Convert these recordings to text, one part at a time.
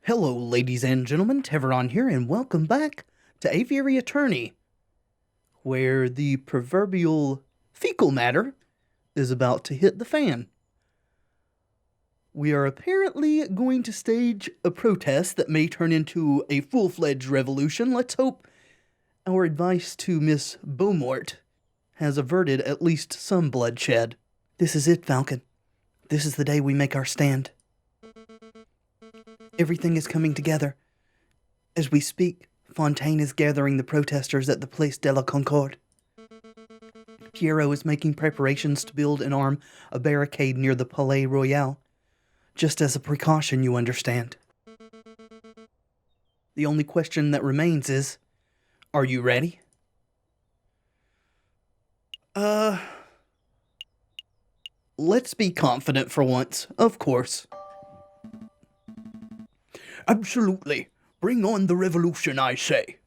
Hello, ladies and gentlemen, Tevaron here, and welcome back to Aviary Attorney, where the proverbial fecal matter is about to hit the fan. We are apparently going to stage a protest that may turn into a full-fledged revolution. Let's hope our advice to Miss Beaumont has averted at least some bloodshed. This is it, Falcon. This is the day we make our stand. Everything is coming together. As we speak, Fontaine is gathering the protesters at the Place de la Concorde. Pierrot is making preparations to build and arm a barricade near the Palais Royal, just as a precaution, you understand. The only question that remains is, are you ready? Let's be confident for once, of course. Absolutely. Bring on the revolution, I say.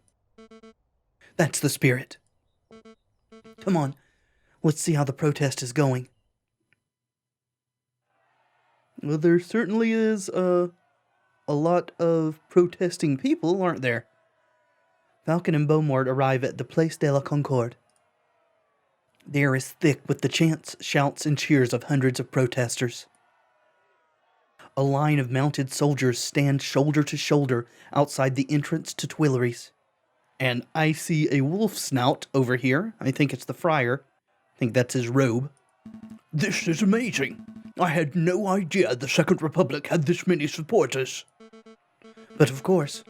That's the spirit. Come on, let's see how the protest is going. Well, there certainly is a lot of protesting people, aren't there? Falcon and Beaumont arrive at the Place de la Concorde. The air is thick with the chants, shouts, and cheers of hundreds of protesters. A line of mounted soldiers stand shoulder to shoulder outside the entrance to Tuileries. And I see a wolf snout over here. I think it's the friar. I think that's his robe. This is amazing. I had no idea the Second Republic had this many supporters. But of course,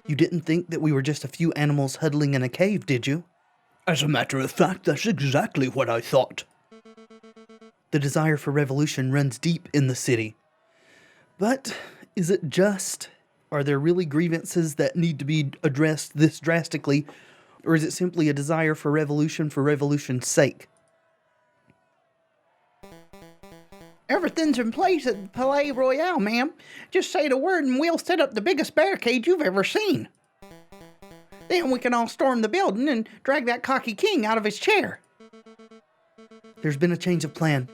you didn't think that we were just a few animals huddling in a cave, did you? As a matter of fact, that's exactly what I thought. The desire for revolution runs deep in the city. But is it just? Are there really grievances that need to be addressed this drastically? Or is it simply a desire for revolution's sake? Everything's in place at the Palais Royal, ma'am. Just say the word and we'll set up the biggest barricade you've ever seen. Then we can all storm the building and drag that cocky king out of his chair. There's been a change of plan.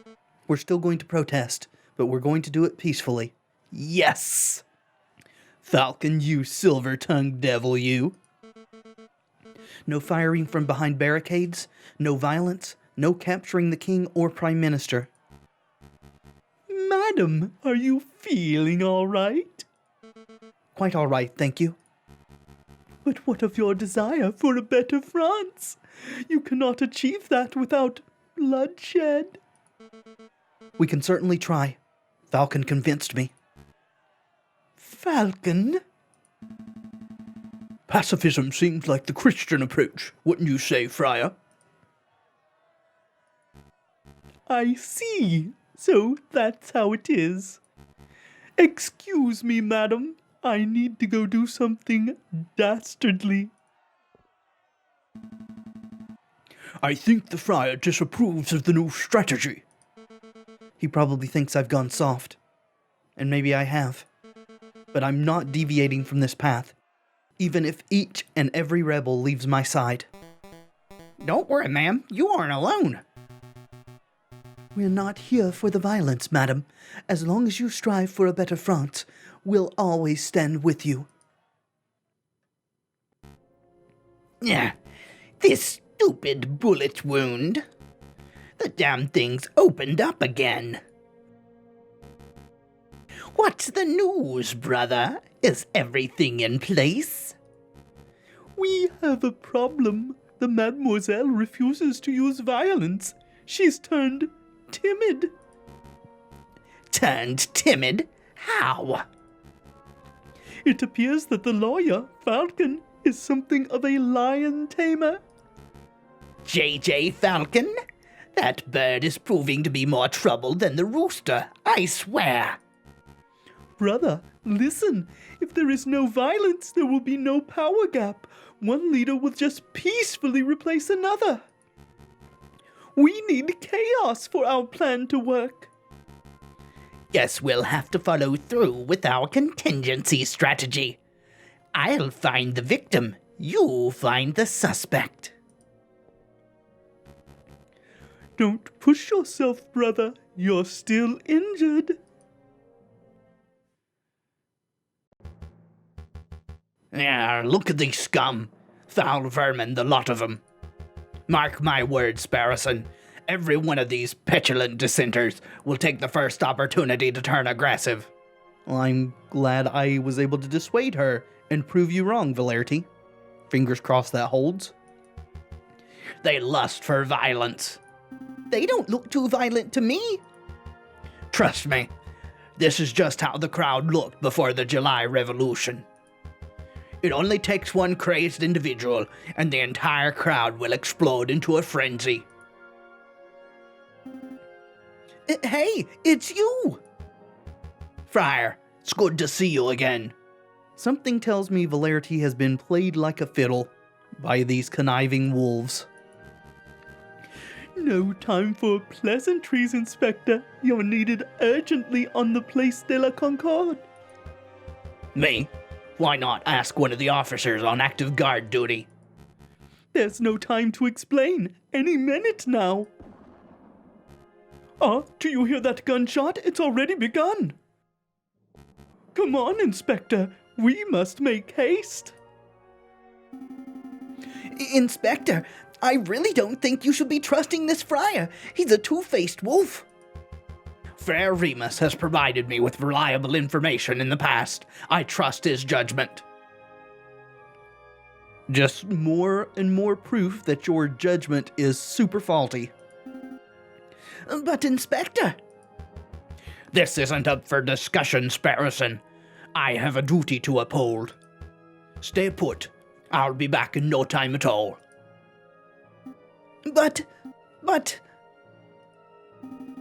We're still going to protest, but we're going to do it peacefully. Yes! Falcon, you silver-tongued devil, you. No firing from behind barricades, no violence, no capturing the king or prime minister. Madam, are you feeling all right? Quite all right, thank you. But what of your desire for a better France? You cannot achieve that without bloodshed. We can certainly try. Falcon convinced me. Falcon? Pacifism seems like the Christian approach, wouldn't you say, Friar? I see. So that's how it is. Excuse me, madam. I need to go do something dastardly. I think the Friar disapproves of the new strategy. He probably thinks I've gone soft. And maybe I have. But I'm not deviating from this path, even if each and every rebel leaves my side. Don't worry, ma'am. You aren't alone. We're not here for the violence, madam. As long as you strive for a better France, we'll always stand with you. Yeah, this stupid bullet wound. The damn thing's opened up again. What's the news, brother? Is everything in place? We have a problem. The mademoiselle refuses to use violence. She's turned timid. Turned timid? How? It appears that the lawyer, Falcon, is something of a lion tamer. J.J. Falcon? That bird is proving to be more trouble than the rooster, I swear. Brother, listen. If there is no violence, there will be no power gap. One leader will just peacefully replace another. We need chaos for our plan to work. Guess we'll have to follow through with our contingency strategy. I'll find the victim. You find the suspect. Don't push yourself, brother. You're still injured. Yeah, look at these scum. Foul vermin, the lot of 'em. Mark my words, Sparrowson. Every one of these petulant dissenters will take the first opportunity to turn aggressive. Well, I'm glad I was able to dissuade her and prove you wrong, Valerty. Fingers crossed that holds. They lust for violence. They don't look too violent to me. Trust me, this is just how the crowd looked before the July Revolution. It only takes one crazed individual, and the entire crowd will explode into a frenzy. Hey, it's you! Friar, it's good to see you again. Something tells me Valerty has been played like a fiddle by these conniving wolves. No time for pleasantries, Inspector. You're needed urgently on the Place de la Concorde. Me? Why not ask one of the officers on active guard duty? There's no time to explain. Any minute now. Do you hear that gunshot? It's already begun. Come on, Inspector. We must make haste. Inspector, I really don't think you should be trusting this friar. He's a two-faced wolf. Friar Remus has provided me with reliable information in the past. I trust his judgment. Just more and more proof that your judgment is super faulty. But, Inspector... This isn't up for discussion, Sparrowson. I have a duty to uphold. Stay put. I'll be back in no time at all. But...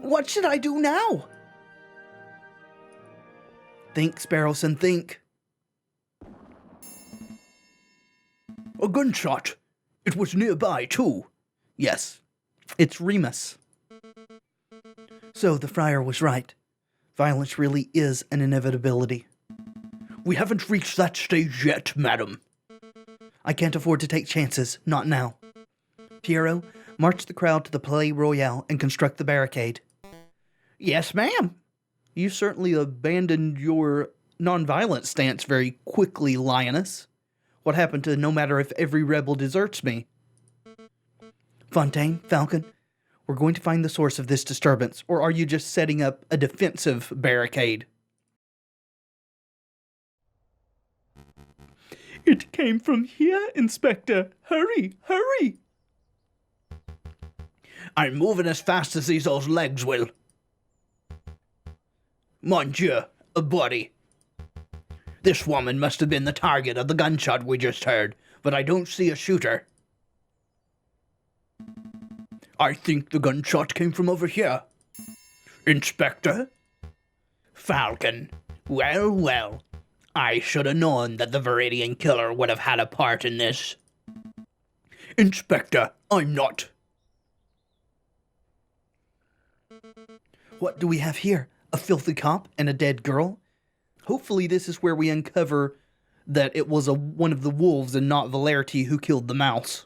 What should I do now? Think, Sparrowson, think. A gunshot. It was nearby, too. Yes, it's Remus. So the friar was right. Violence really is an inevitability. We haven't reached that stage yet, madam. I can't afford to take chances, not now. Piero, march the crowd to the Palais Royal and construct the barricade. Yes, ma'am. You certainly abandoned your nonviolent stance very quickly, Lioness. What happened to no matter if every rebel deserts me? Fontaine, Falcon, we're going to find the source of this disturbance, or are you just setting up a defensive barricade? It came from here, Inspector. Hurry, hurry! I'm moving as fast as these old legs will. Mon Dieu, a body. This woman must have been the target of the gunshot we just heard, but I don't see a shooter. I think the gunshot came from over here. Inspector? Falcon. Well, well. I should have known that the Viridian killer would have had a part in this. Inspector, I'm not. What do we have here? A filthy cop and a dead girl? Hopefully this is where we uncover that it was one of the wolves and not Valerty who killed the mouse.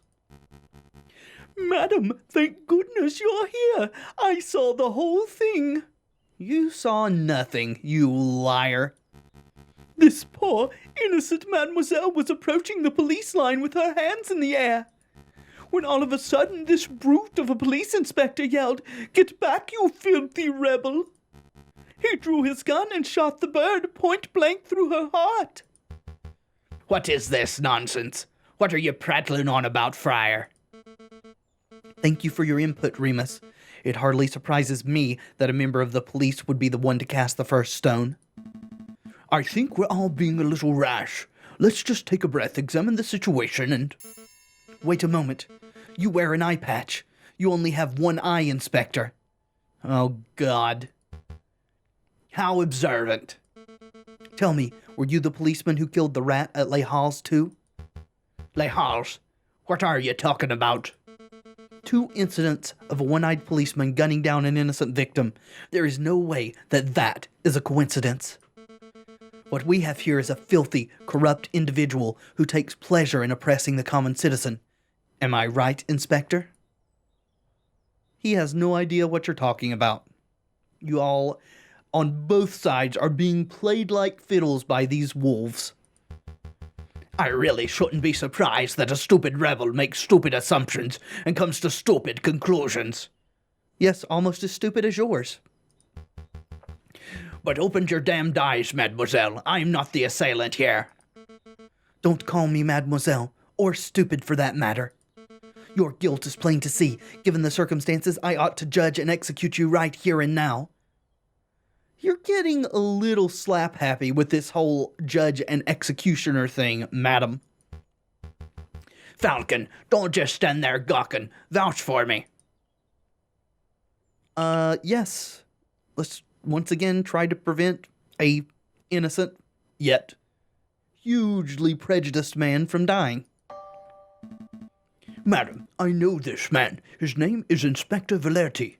Madam, thank goodness you're here. I saw the whole thing. You saw nothing, you liar. This poor, innocent mademoiselle was approaching the police line with her hands in the air, when all of a sudden this brute of a police inspector yelled, "Get back, you filthy rebel!" He drew his gun and shot the bird point blank through her heart. What is this nonsense? What are you prattling on about, Friar? Thank you for your input, Remus. It hardly surprises me that a member of the police would be the one to cast the first stone. I think we're all being a little rash. Let's just take a breath, examine the situation, and... Wait a moment. You wear an eye patch. You only have one eye, Inspector. Oh, God. How observant. Tell me, were you the policeman who killed the rat at Les Halles, too? Les Halles? What are you talking about? 2 incidents of a one-eyed policeman gunning down an innocent victim. There is no way that that is a coincidence. What we have here is a filthy, corrupt individual who takes pleasure in oppressing the common citizen. Am I right, Inspector? He has no idea what you're talking about. You all, on both sides, are being played like fiddles by these wolves. I really shouldn't be surprised that a stupid rebel makes stupid assumptions and comes to stupid conclusions. Yes, almost as stupid as yours. But open your damned eyes, mademoiselle. I'm not the assailant here. Don't call me mademoiselle, or stupid for that matter. Your guilt is plain to see. Given the circumstances, I ought to judge and execute you right here and now. You're getting a little slap-happy with this whole judge and executioner thing, madam. Falcon, don't just stand there gawking. Vouch for me. Yes. Let's once again try to prevent a innocent, yet hugely prejudiced man from dying. Madam, I know this man. His name is Inspector Valerti.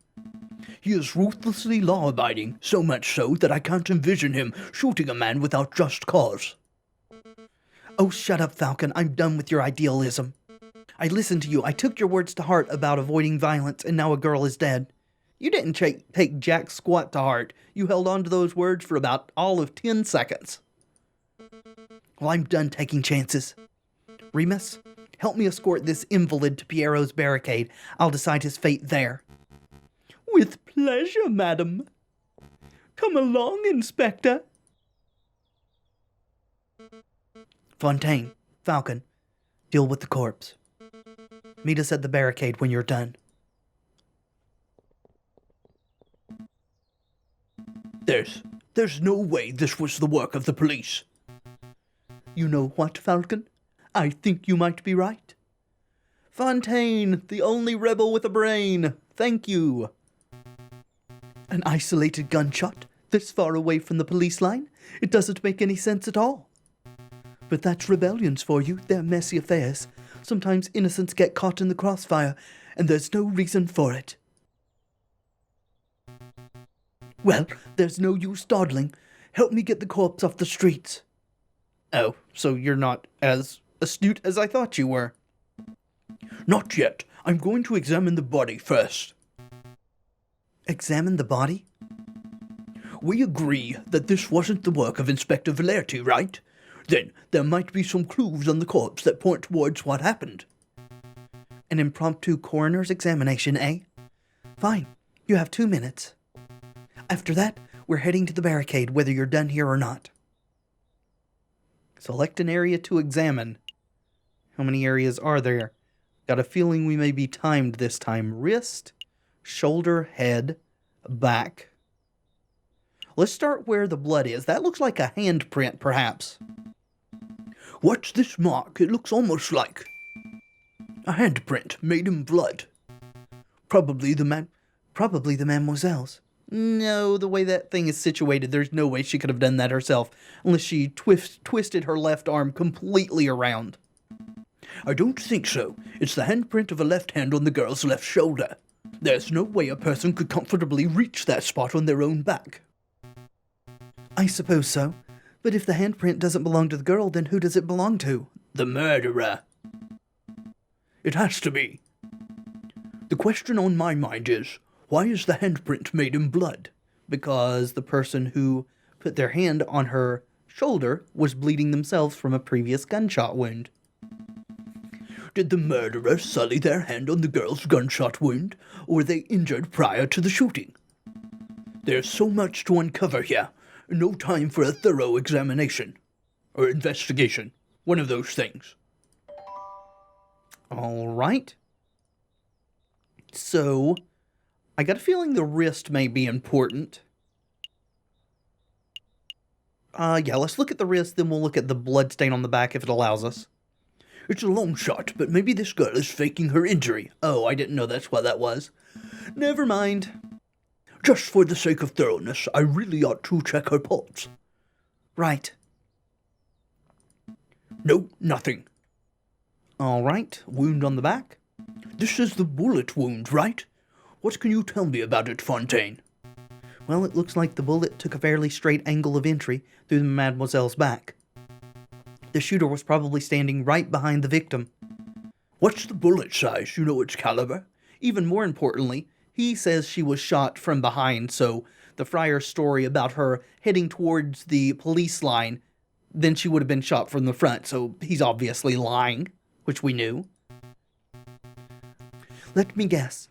He is ruthlessly law-abiding, so much so that I can't envision him shooting a man without just cause. Oh, shut up, Falcon. I'm done with your idealism. I listened to you. I took your words to heart about avoiding violence, and now a girl is dead. You didn't take jack squat to heart. You held on to those words for about all of 10 seconds. Well, I'm done taking chances. Remus, help me escort this invalid to Piero's barricade. I'll decide his fate there. With pleasure, madam. Come along, Inspector. Fontaine, Falcon, deal with the corpse. Meet us at the barricade when you're done. There's no way this was the work of the police. You know what, Falcon? I think you might be right. Fontaine, the only rebel with a brain. Thank you. An isolated gunshot this far away from the police line? It doesn't make any sense at all. But that's rebellions for you. They're messy affairs. Sometimes innocents get caught in the crossfire, and there's no reason for it. Well, there's no use dawdling. Help me get the corpse off the streets. Oh, so you're not as astute as I thought you were. Not yet. I'm going to examine the body first. Examine the body? We agree that this wasn't the work of Inspector Valerti, right? Then there might be some clues on the corpse that point towards what happened. An impromptu coroner's examination, eh? Fine. You have 2 minutes. After that, we're heading to the barricade, whether you're done here or not. Select an area to examine. How many areas are there? Got a feeling we may be timed this time. Wrist, shoulder, head, back. Let's start where the blood is. That looks like a handprint, perhaps. What's this mark? It looks almost like a handprint made in blood. Probably the mademoiselle's. No, the way that thing is situated, there's no way she could have done that herself, unless she twisted her left arm completely around. I don't think so. It's the handprint of a left hand on the girl's left shoulder. There's no way a person could comfortably reach that spot on their own back. I suppose so. But if the handprint doesn't belong to the girl, then who does it belong to? The murderer. It has to be. The question on my mind is, why is the handprint made in blood? Because the person who put their hand on her shoulder was bleeding themselves from a previous gunshot wound. Did the murderer sully their hand on the girl's gunshot wound, or were they injured prior to the shooting? There's so much to uncover here. No time for a thorough examination. Or investigation. One of those things. All right. So, I got a feeling the wrist may be important. Yeah, let's look at the wrist, then we'll look at the blood stain on the back if it allows us. It's a long shot, but maybe this girl is faking her injury. Oh, I didn't know that's what that was. Never mind. Just for the sake of thoroughness, I really ought to check her pulse. Right. No, nothing. All right, wound on the back. This is the bullet wound, right? What can you tell me about it, Fontaine? Well, it looks like the bullet took a fairly straight angle of entry through the mademoiselle's back. The shooter was probably standing right behind the victim. What's the bullet size? You know its caliber? Even more importantly, he says she was shot from behind, so the friar's story about her heading towards the police line then she would have been shot from the front, so he's obviously lying, which we knew. Let me guess.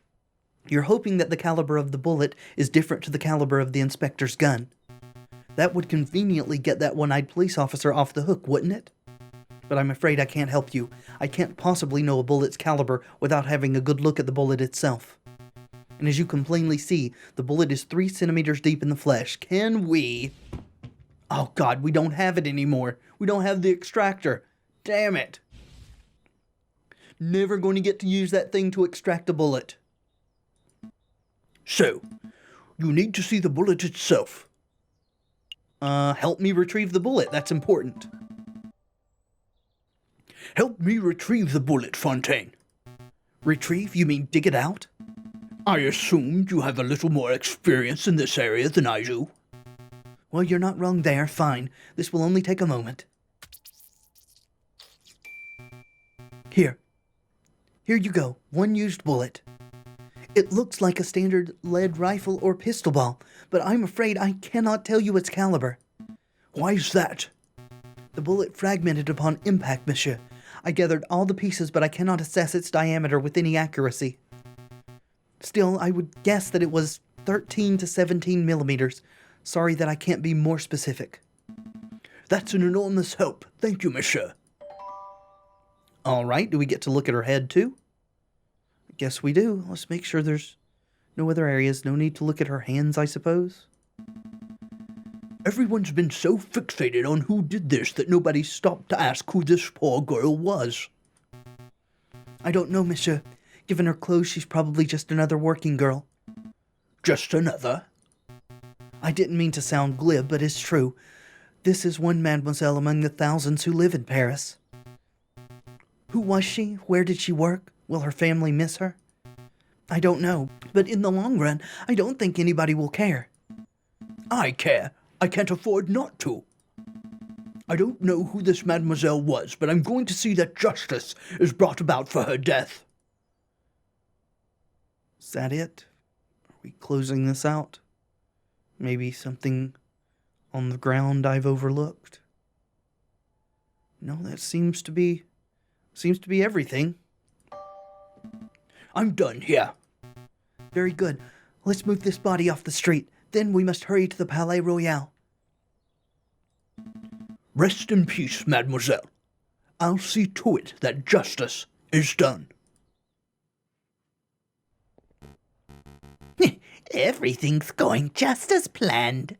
You're hoping that the caliber of the bullet is different to the caliber of the inspector's gun. That would conveniently get that one-eyed police officer off the hook, wouldn't it? But I'm afraid I can't help you. I can't possibly know a bullet's caliber without having a good look at the bullet itself. And as you can plainly see, the bullet is 3 centimeters deep in the flesh. Can we... Oh God, we don't have it anymore. We don't have the extractor. Damn it. Never going to get to use that thing to extract a bullet. So, you need to see the bullet itself. Help me retrieve the bullet. That's important. Help me retrieve the bullet, Fontaine. Retrieve? You mean dig it out? I assumed you have a little more experience in this area than I do. Well, you're not wrong there. Fine. This will only take a moment. Here. Here you go. One used bullet. It looks like a standard lead rifle or pistol ball, but I'm afraid I cannot tell you its caliber. Why is that? The bullet fragmented upon impact, monsieur. I gathered all the pieces, but I cannot assess its diameter with any accuracy. Still, I would guess that it was 13 to 17 millimeters. Sorry that I can't be more specific. That's an enormous help. Thank you, monsieur. All right, do we get to look at her head too? I guess we do. Let's make sure there's no other areas. No need to look at her hands, I suppose. Everyone's been so fixated on who did this that nobody stopped to ask who this poor girl was. I don't know, monsieur. Given her clothes, she's probably just another working girl. Just another? I didn't mean to sound glib, but it's true. This is one mademoiselle among the thousands who live in Paris. Who was she? Where did she work? Will her family miss her? I don't know, but in the long run, I don't think anybody will care. I care. I can't afford not to. I don't know who this mademoiselle was, but I'm going to see that justice is brought about for her death. Is that it? Are we closing this out? Maybe something on the ground I've overlooked? No, that seems to be everything. I'm done here. Very good. Let's move this body off the street. Then we must hurry to the Palais Royal. Rest in peace, mademoiselle. I'll see to it that justice is done. Everything's going just as planned.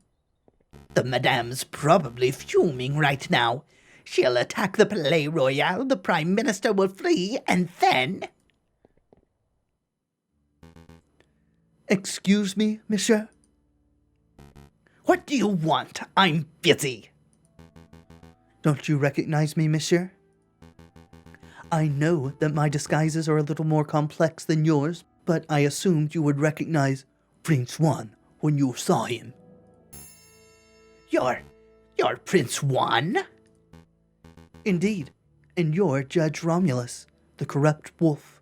The madame's probably fuming right now. She'll attack the Palais Royal, the Prime Minister will flee, and then... Excuse me, monsieur? What do you want? I'm busy. Don't you recognize me, monsieur? I know that my disguises are a little more complex than yours, but I assumed you would recognize Prince Juan when you saw him. You're Prince Juan? Indeed, and you're Judge Romulus, the corrupt wolf.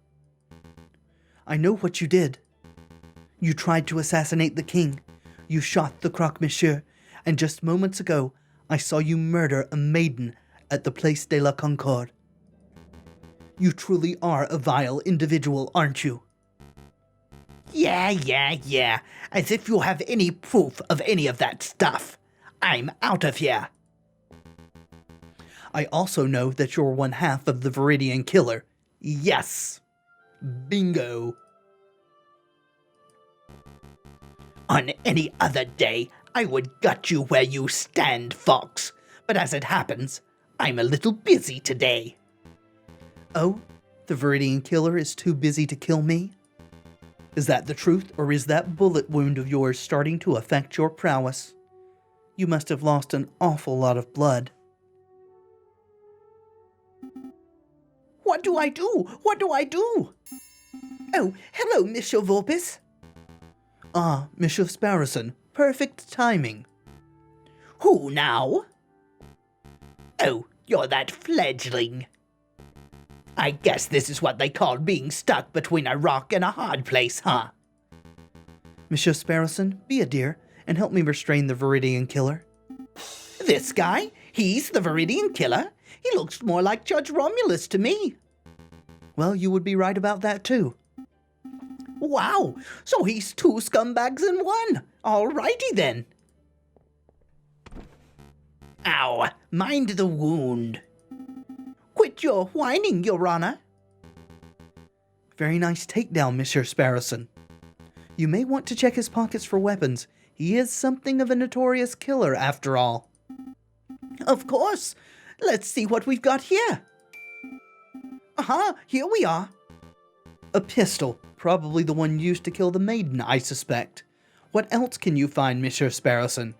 I know what you did. You tried to assassinate the king. You shot the croque-monsieur, and just moments ago, I saw you murder a maiden at the Place de la Concorde. You truly are a vile individual, aren't you? Yeah. As if you have any proof of any of that stuff. I'm out of here. I also know that you're one half of the Viridian Killer. Yes. Bingo. On any other day, I would gut you where you stand, Fox. But as it happens, I'm a little busy today. Oh, the Viridian Killer is too busy to kill me? Is that the truth, or is that bullet wound of yours starting to affect your prowess? You must have lost an awful lot of blood. What do I do? Oh, hello, Monsieur Vulpes. Ah, Monsieur Sparrowson. Perfect timing. Who now? Oh, you're that fledgling. I guess this is what they call being stuck between a rock and a hard place, huh? Monsieur Sparrowson, be a dear, and help me restrain the Viridian Killer. This guy? He's the Viridian killer. He looks more like Judge Romulus to me. Well, you would be right about that too. Wow, so he's two scumbags in one. Alrighty then. Ow, mind the wound. Quit your whining, Your Honor. Very nice takedown, Monsieur Sparrowson. You may want to check his pockets for weapons. He is something of a notorious killer, after all. Of course. Let's see what we've got here. Here we are. A pistol, probably the one used to kill the maiden, I suspect. What else can you find, Monsieur Sparrowson?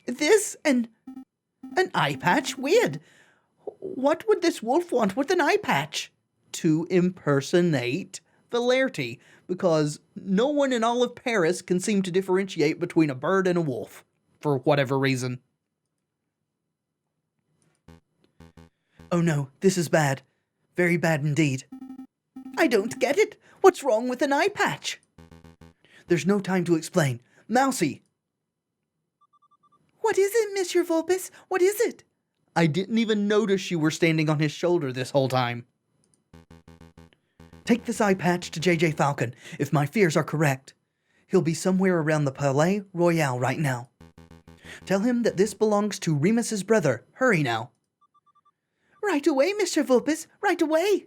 This and an eye patch? Weird. What would this wolf want with an eye patch? To impersonate Valerty, because no one in all of Paris can seem to differentiate between a bird and a wolf, for whatever reason. Oh no, this is bad. Very bad indeed. I don't get it. What's wrong with an eye patch? There's no time to explain. Mousy! What is it, Monsieur Vulpes? What is it? I didn't even notice you were standing on his shoulder this whole time. Take this eye patch to J.J. Falcon, if my fears are correct. He'll be somewhere around the Palais Royal right now. Tell him that this belongs to Remus's brother. Hurry now. Right away, Mr. Vulpes, right away.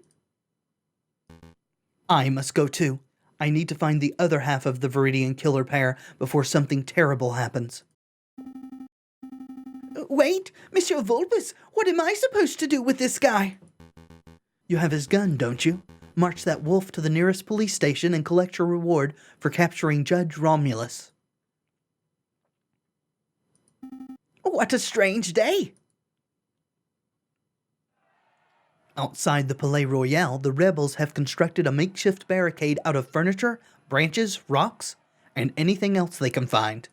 I must go too. I need to find the other half of the Viridian killer pair before something terrible happens. Wait, Mr. Vulpes, what am I supposed to do with this guy? You have his gun, don't you? March that wolf to the nearest police station and collect your reward for capturing Judge Romulus. What a strange day. Outside the Palais Royal, the rebels have constructed a makeshift barricade out of furniture, branches, rocks, and anything else they can find.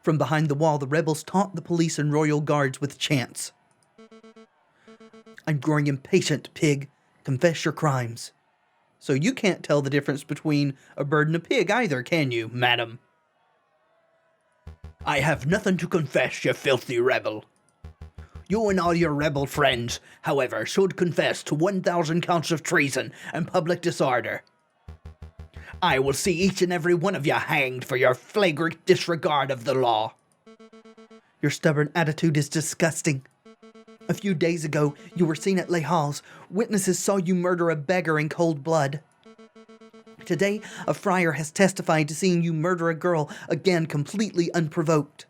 From behind the wall, the rebels taunt the police and royal guards with chants. I'm growing impatient, pig. Confess your crimes. So you can't tell the difference between a bird and a pig either, can you, madam? I have nothing to confess, you filthy rebel. You and all your rebel friends, however, should confess to 1,000 counts of treason and public disorder. I will see each and every one of you hanged for your flagrant disregard of the law. Your stubborn attitude is disgusting. A few days ago, you were seen at Les Halles. Witnesses saw you murder a beggar in cold blood. Today, a friar has testified to seeing you murder a girl, again completely unprovoked.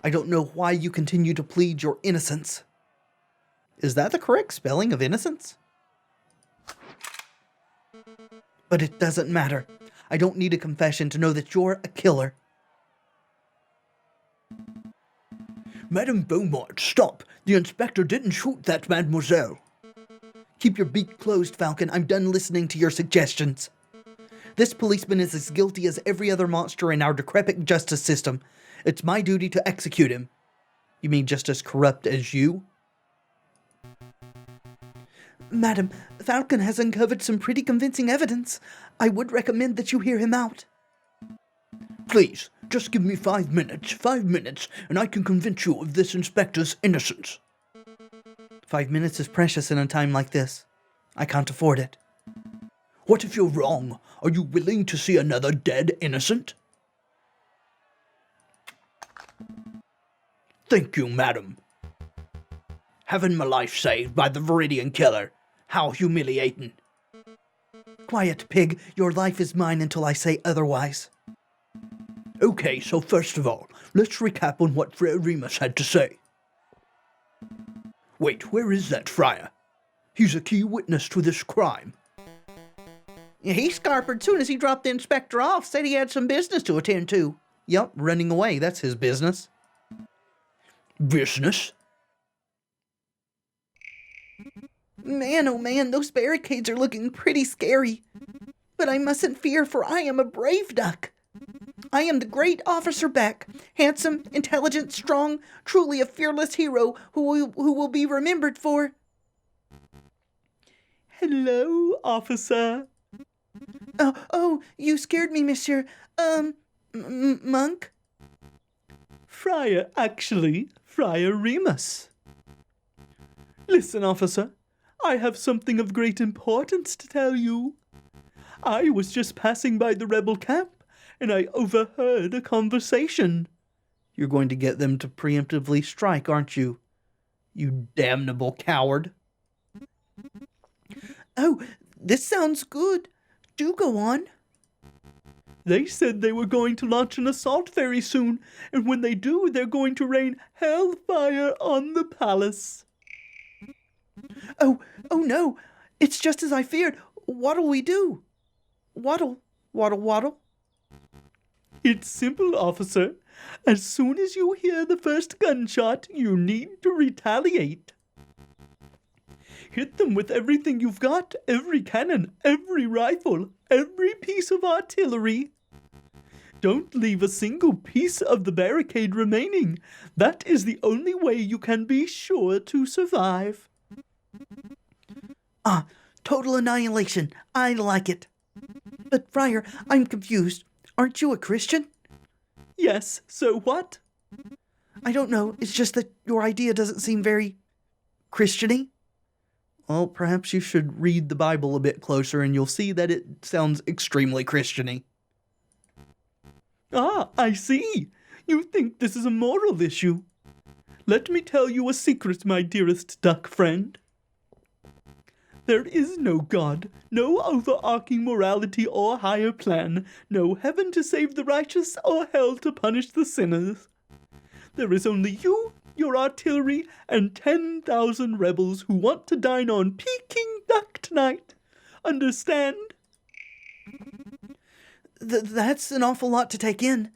I don't know why you continue to plead your innocence. Is that the correct spelling of innocence? But it doesn't matter. I don't need a confession to know that you're a killer. Madame Beaumont, stop! The inspector didn't shoot that mademoiselle. Keep your beak closed, Falcon. I'm done listening to your suggestions. This policeman is as guilty as every other monster in our decrepit justice system. It's my duty to execute him. You mean just as corrupt as you? Madam, Falcon has uncovered some pretty convincing evidence. I would recommend that you hear him out. Please, just give me 5 minutes, and I can convince you of this inspector's innocence. 5 minutes is precious in a time like this. I can't afford it. What if you're wrong? Are you willing to see another dead innocent? Thank you, madam. Having my life saved by the Viridian killer. How humiliating. Quiet, pig. Your life is mine until I say otherwise. Okay, so first of all, let's recap on what Friar Remus had to say. Wait, where is that friar? He's a key witness to this crime. He scarpered soon as he dropped the inspector off, said he had some business to attend to. Yup, running away, that's his business. Business? Man, oh man, those barricades are looking pretty scary. But I mustn't fear, for I am a brave duck. I am the great Officer Beck, handsome, intelligent, strong, truly a fearless hero who will be remembered for... Hello, officer. Oh, you scared me, Monsieur, Monk? Friar, actually, Friar Remus. Listen, officer, I have something of great importance to tell you. I was just passing by the rebel camp, and I overheard a conversation. You're going to get them to preemptively strike, aren't you? You damnable coward. Oh, this sounds good. Do go on. They said they were going to launch an assault very soon, and when they do, they're going to rain hellfire on the palace. Oh no, it's just as I feared. What'll we do? Waddle, waddle, waddle. It's simple, officer. As soon as you hear the first gunshot, you need to retaliate. Hit them with everything you've got, every cannon, every rifle, every piece of artillery. Don't leave a single piece of the barricade remaining. That is the only way you can be sure to survive. Ah, total annihilation. I like it. But, Friar, I'm confused. Aren't you a Christian? Yes, so what? I don't know. It's just that your idea doesn't seem very Christian-y. Well, perhaps you should read the Bible a bit closer and you'll see that it sounds extremely Christian-y. Ah, I see. You think this is a moral issue. Let me tell you a secret, my dearest duck friend. There is no God, no overarching morality or higher plan, no heaven to save the righteous or hell to punish the sinners. There is only you, your artillery, and 10,000 rebels who want to dine on Peking duck tonight. Understand? That's an awful lot to take in.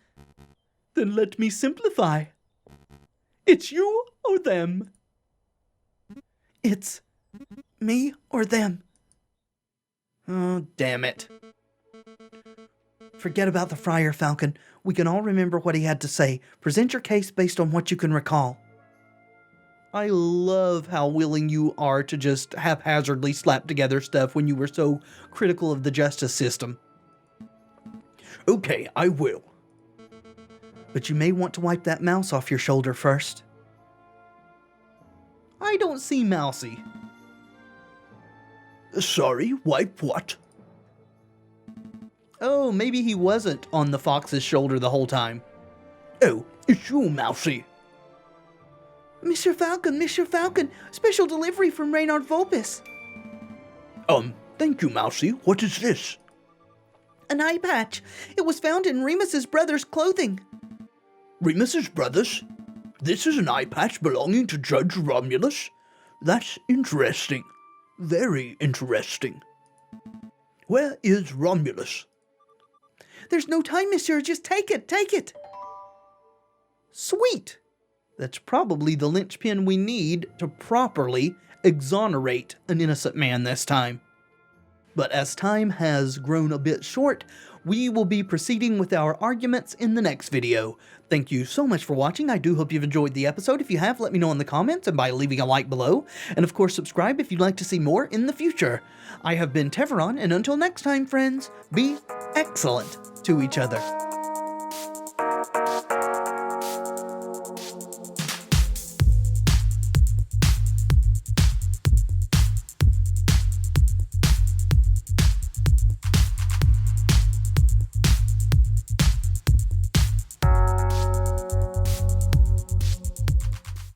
Then let me simplify. It's you or them. It's me or them. Oh, damn it. Forget about the Friar, Falcon. We can all remember what he had to say. Present your case based on what you can recall. I love how willing you are to just haphazardly slap together stuff when you were so critical of the justice system. Okay, I will. But you may want to wipe that mouse off your shoulder first. I don't see Mousy. Sorry, wipe what? Oh, maybe he wasn't on the fox's shoulder the whole time. Oh, it's you, Mousy. Mr. Falcon, special delivery from Reynard Vulpes. Thank you, Mousy. What is this? An eye patch. It was found in Remus's brother's clothing. Remus's brothers? This is an eye patch belonging to Judge Romulus? That's interesting. Very interesting. Where is Romulus? There's no time, monsieur. Just take it. Sweet. That's probably the linchpin we need to properly exonerate an innocent man this time. But as time has grown a bit short, we will be proceeding with our arguments in the next video. Thank you so much for watching. I do hope you've enjoyed the episode. If you have, let me know in the comments and by leaving a like below. And of course, subscribe if you'd like to see more in the future. I have been Tevaron, and until next time, friends, be excellent to each other.